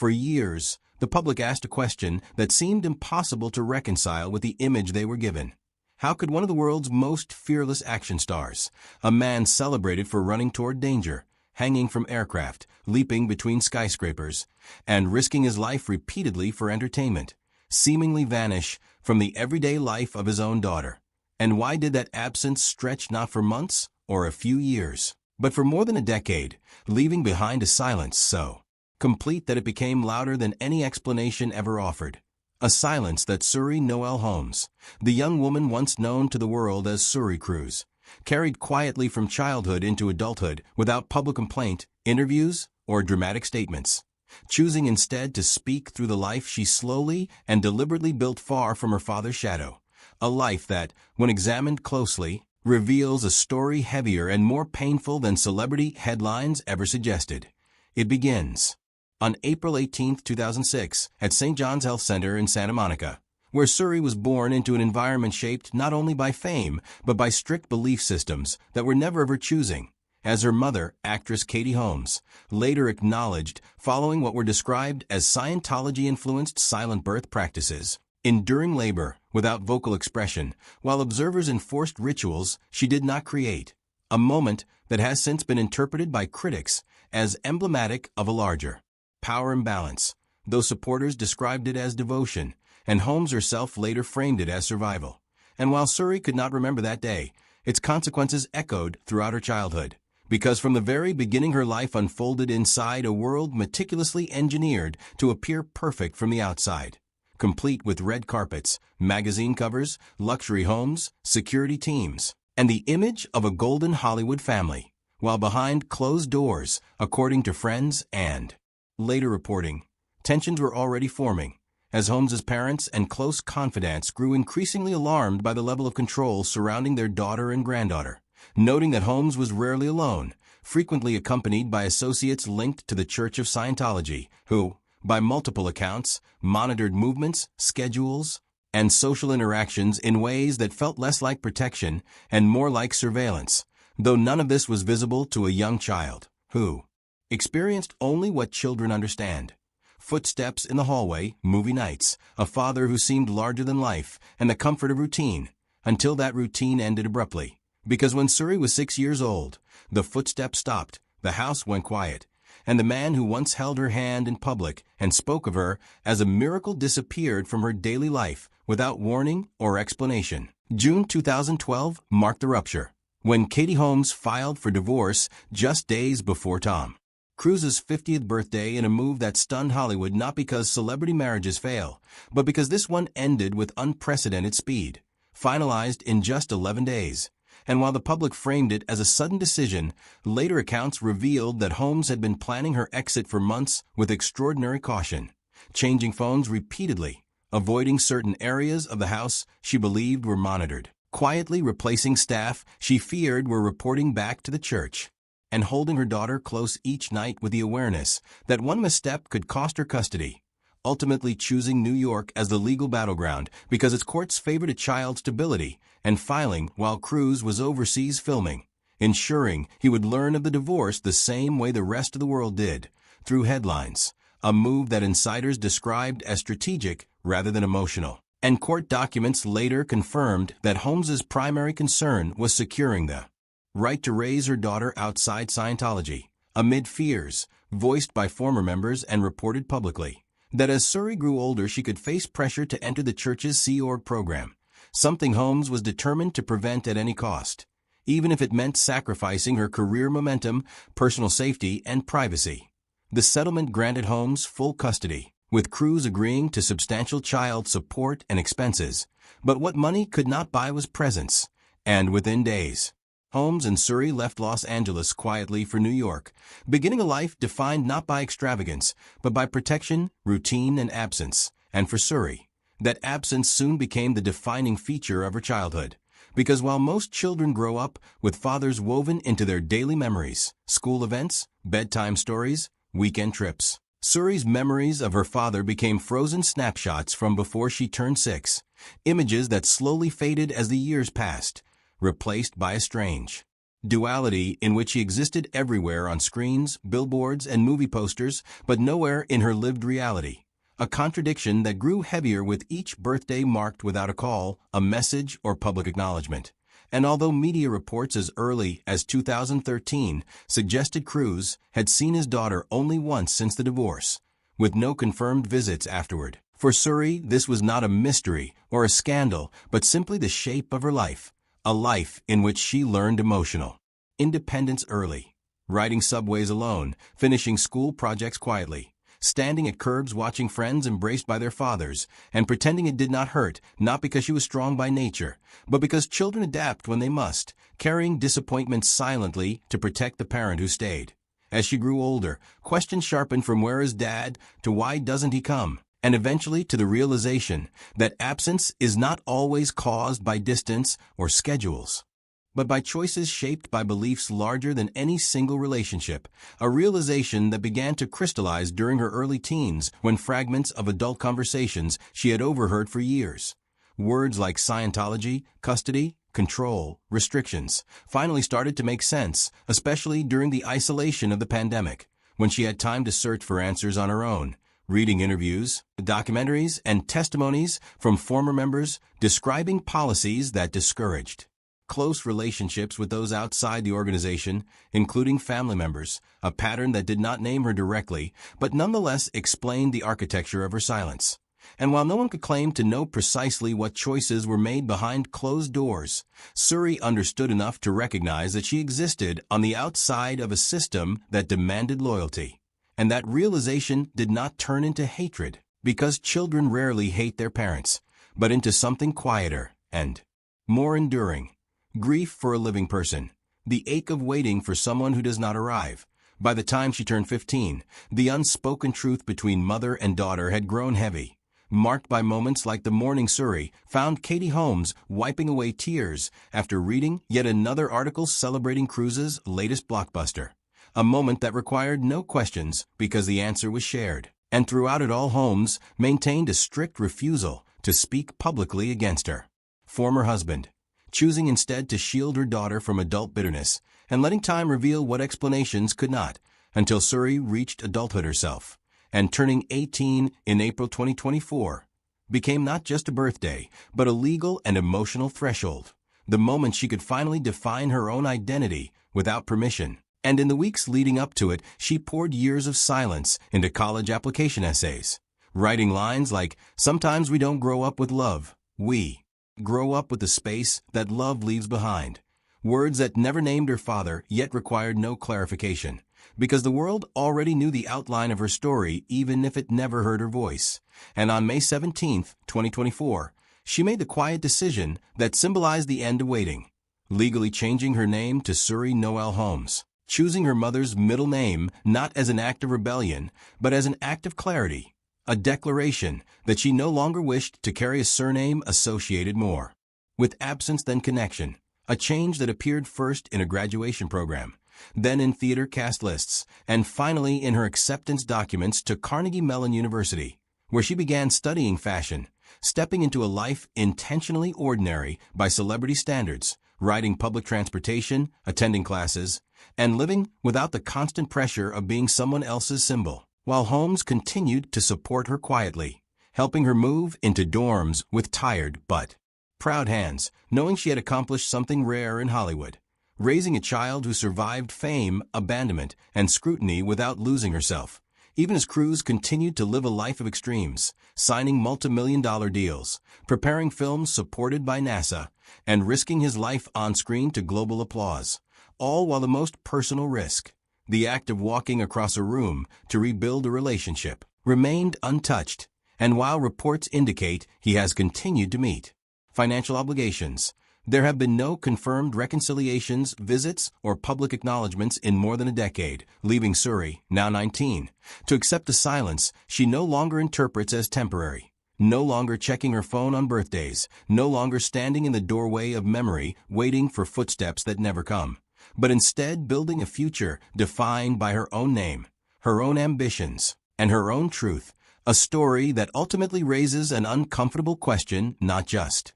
For years, the public asked a question that seemed impossible to reconcile with the image they were given. How could one of the world's most fearless action stars, a man celebrated for running toward danger, hanging from aircraft, leaping between skyscrapers, and risking his life repeatedly for entertainment, seemingly vanish from the everyday life of his own daughter? And why did that absence stretch not for months or a few years, but for more than a decade, leaving behind a silence so complete that it became louder than any explanation ever offered? A silence that Suri Noel Holmes, the young woman once known to the world as Suri Cruz, carried quietly from childhood into adulthood without public complaint, interviews, or dramatic statements, choosing instead to speak through the life she slowly and deliberately built far from her father's shadow, a life that, when examined closely, reveals a story heavier and more painful than celebrity headlines ever suggested. It begins on April 18, 2006, at St. John's Health Center in Santa Monica, where Suri was born into an environment shaped not only by fame, but by strict belief systems that were never of her choosing, as her mother, actress Katie Holmes, later acknowledged following what were described as Scientology-influenced silent birth practices. Enduring labor without vocal expression, while observers enforced rituals she did not create, a moment that has since been interpreted by critics as emblematic of a larger power imbalance, though supporters described it as devotion, and Holmes herself later framed it as survival. And while Suri could not remember that day, its consequences echoed throughout her childhood, because from the very beginning her life unfolded inside a world meticulously engineered to appear perfect from the outside, complete with red carpets, magazine covers, luxury homes, security teams, and the image of a golden Hollywood family, while behind closed doors, according to friends and later reporting, tensions were already forming, as Holmes's parents and close confidants grew increasingly alarmed by the level of control surrounding their daughter and granddaughter, noting that Holmes was rarely alone, frequently accompanied by associates linked to the Church of Scientology, who, by multiple accounts, monitored movements, schedules, and social interactions in ways that felt less like protection and more like surveillance, though none of this was visible to a young child, who experienced only what children understand: footsteps in the hallway, movie nights, a father who seemed larger than life, and the comfort of routine, until that routine ended abruptly. Because when Suri was 6 years old, the footsteps stopped, the house went quiet, and the man who once held her hand in public and spoke of her as a miracle disappeared from her daily life without warning or explanation. June 2012 marked the rupture, when Katie Holmes filed for divorce just days before Tom Cruise's 50th birthday, in a move that stunned Hollywood not because celebrity marriages fail, but because this one ended with unprecedented speed, finalized in just 11 days. And while the public framed it as a sudden decision, later accounts revealed that Holmes had been planning her exit for months with extraordinary caution, changing phones repeatedly, avoiding certain areas of the house she believed were monitored, quietly replacing staff she feared were reporting back to the church, and holding her daughter close each night with the awareness that one misstep could cost her custody, ultimately choosing New York as the legal battleground because its courts favored a child's stability, and filing while Cruz was overseas filming, ensuring he would learn of the divorce the same way the rest of the world did, through headlines, a move that insiders described as strategic rather than emotional. And court documents later confirmed that Holmes's primary concern was securing the right to raise her daughter outside Scientology, amid fears voiced by former members and reported publicly that as Suri grew older she could face pressure to enter the church's Sea Org program, something Holmes was determined to prevent at any cost, even if it meant sacrificing her career momentum, personal safety, and privacy. The settlement granted Holmes full custody, with Cruz agreeing to substantial child support and expenses, but what money could not buy was presence, and within days, Holmes and Suri left Los Angeles quietly for New York, beginning a life defined not by extravagance, but by protection, routine, and absence. And for Suri, that absence soon became the defining feature of her childhood, because while most children grow up with fathers woven into their daily memories, school events, bedtime stories, weekend trips, Suri's memories of her father became frozen snapshots from before she turned 6, images that slowly faded as the years passed, replaced by a strange Duality in which she existed everywhere on screens, billboards, and movie posters, but nowhere in her lived reality. A contradiction that grew heavier with each birthday marked without a call, a message, or public acknowledgement. And although media reports as early as 2013 suggested Cruz had seen his daughter only once since the divorce, with no confirmed visits afterward. For Suri, this was not a mystery or a scandal, but simply the shape of her life, a life in which she learned emotional independence early, riding subways alone, finishing school projects quietly, standing at curbs watching friends embraced by their fathers, and pretending it did not hurt, not because she was strong by nature, but because children adapt when they must, carrying disappointment silently to protect the parent who stayed. As she grew older, questions sharpened from where is dad to why doesn't he come, and eventually to the realization that absence is not always caused by distance or schedules, but by choices shaped by beliefs larger than any single relationship, a realization that began to crystallize during her early teens when fragments of adult conversations she had overheard for years. Words like Scientology, custody, control, restrictions, finally started to make sense, especially during the isolation of the pandemic, when she had time to search for answers on her own, reading interviews, documentaries, and testimonies from former members describing policies that discouraged close relationships with those outside the organization, including family members, a pattern that did not name her directly, but nonetheless explained the architecture of her silence. And while no one could claim to know precisely what choices were made behind closed doors, Suri understood enough to recognize that she existed on the outside of a system that demanded loyalty. And that realization did not turn into hatred, because children rarely hate their parents, but into something quieter and more enduring. Grief for a living person, the ache of waiting for someone who does not arrive. By the time she turned 15, the unspoken truth between mother and daughter had grown heavy, marked by moments like the morning Suri found Katie Holmes wiping away tears after reading yet another article celebrating Cruz's latest blockbuster. A moment that required no questions because the answer was shared. And throughout it all, Holmes maintained a strict refusal to speak publicly against her former husband, choosing instead to shield her daughter from adult bitterness and letting time reveal what explanations could not, until Suri reached adulthood herself, and turning 18 in April 2024 became not just a birthday, but a legal and emotional threshold, the moment she could finally define her own identity without permission. And in the weeks leading up to it, she poured years of silence into college application essays, writing lines like, "Sometimes we don't grow up with love, we grow up with the space that love leaves behind." Words that never named her father, yet required no clarification, because the world already knew the outline of her story even if it never heard her voice. And on May 17, 2024, she made the quiet decision that symbolized the end of waiting, legally changing her name to Suri Noel Holmes, choosing her mother's middle name not as an act of rebellion, but as an act of clarity. A declaration that she no longer wished to carry a surname associated more with absence than connection, a change that appeared first in a graduation program, then in theater cast lists, and finally in her acceptance documents to Carnegie Mellon University, where she began studying fashion, stepping into a life intentionally ordinary by celebrity standards, riding public transportation, attending classes, and living without the constant pressure of being someone else's symbol. While Holmes continued to support her quietly, helping her move into dorms with tired but proud hands, knowing she had accomplished something rare in Hollywood, raising a child who survived fame, abandonment, and scrutiny without losing herself, even as Cruz continued to live a life of extremes, signing multi-million-dollar deals, preparing films supported by NASA, and risking his life on screen to global applause, all while the most personal risk, the act of walking across a room to rebuild a relationship, remained untouched. And while reports indicate he has continued to meet financial obligations, there have been no confirmed reconciliations, visits, or public acknowledgments in more than a decade, leaving Suri, now 19, to accept the silence she no longer interprets as temporary, no longer checking her phone on birthdays, no longer standing in the doorway of memory waiting for footsteps that never come, but instead building a future defined by her own name, her own ambitions, and her own truth, a story that ultimately raises an uncomfortable question, not just